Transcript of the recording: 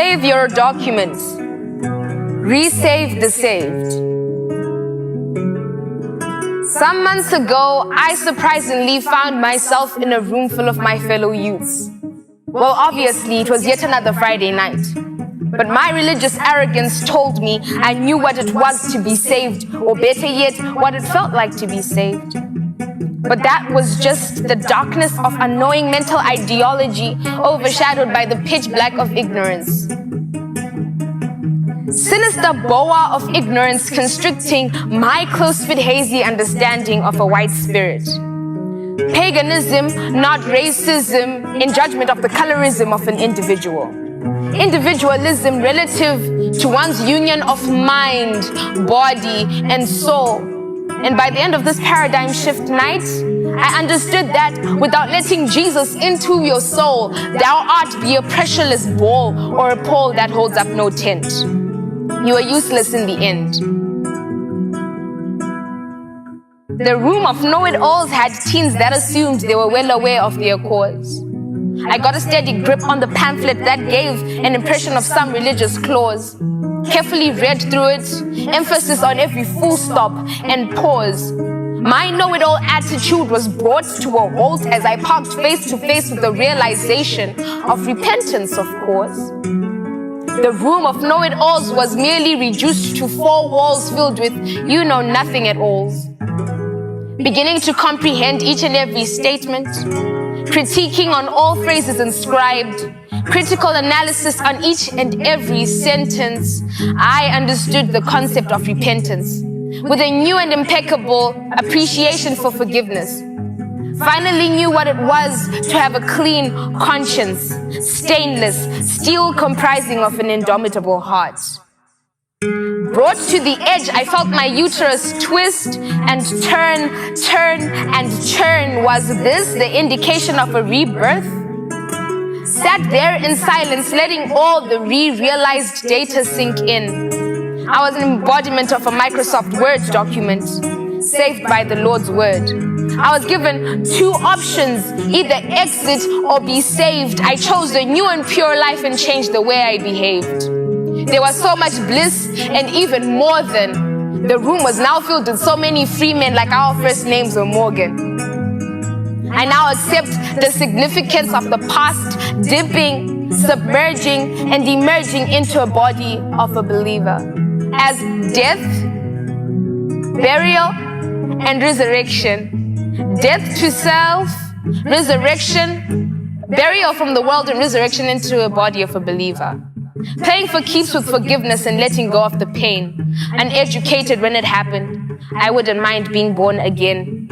Save your documents. RESAVE the saved. Some months ago, I surprisingly found myself in a room full of my fellow youths. Well, obviously, it was yet another Friday night. But my religious arrogance told me I knew what it was to be saved, or better yet, what it felt like to be saved. But that was just the darkness of unknowing mental ideology overshadowed by the pitch black of ignorance. Sinister boa of ignorance constricting my close-fit hazy understanding of a white spirit. Paganism, not racism, in judgment of the colorism of an individual. Individualism relative to one's union of mind, body, and soul. And by the end of this paradigm shift night, I understood that without letting Jesus into your soul, thou art be a pressureless ball or a pole that holds up no tent. You are useless in the end. The room of know-it-alls had teens that assumed they were well aware of their cause. I got a steady grip on the pamphlet that gave an impression of some religious clause. Carefully read through it, emphasis on every full stop and pause. My know-it-all attitude was brought to a halt as I parked face to face with the realization of repentance, of course. The room of know-it-alls was merely reduced to 4 walls filled with you-know-nothing at alls. Beginning to comprehend each and every statement, critiquing on all phrases inscribed, critical analysis on each and every sentence, I understood the concept of repentance with a new and impeccable appreciation for forgiveness. Finally knew what it was to have a clean conscience, stainless, still comprising of an indomitable heart. Brought to the edge, I felt my uterus twist and turn and churn. Was this the indication of a rebirth? Sat there in silence, letting all the realized data sink in. I was an embodiment of a Microsoft Word document, saved by the Lord's word. I was given 2 options, either exit or be saved. I chose the new and pure life and changed the way I behaved. There was so much bliss and even more than. The room was now filled with so many free men like our first names were Morgan. I now accept the significance of the past dipping, submerging, and emerging into a body of a believer as death, burial, and resurrection. Death to self, resurrection, burial from the world, and resurrection into a body of a believer. Playing for keeps with forgiveness and letting go of the pain. Uneducated when it happened, I wouldn't mind being born again.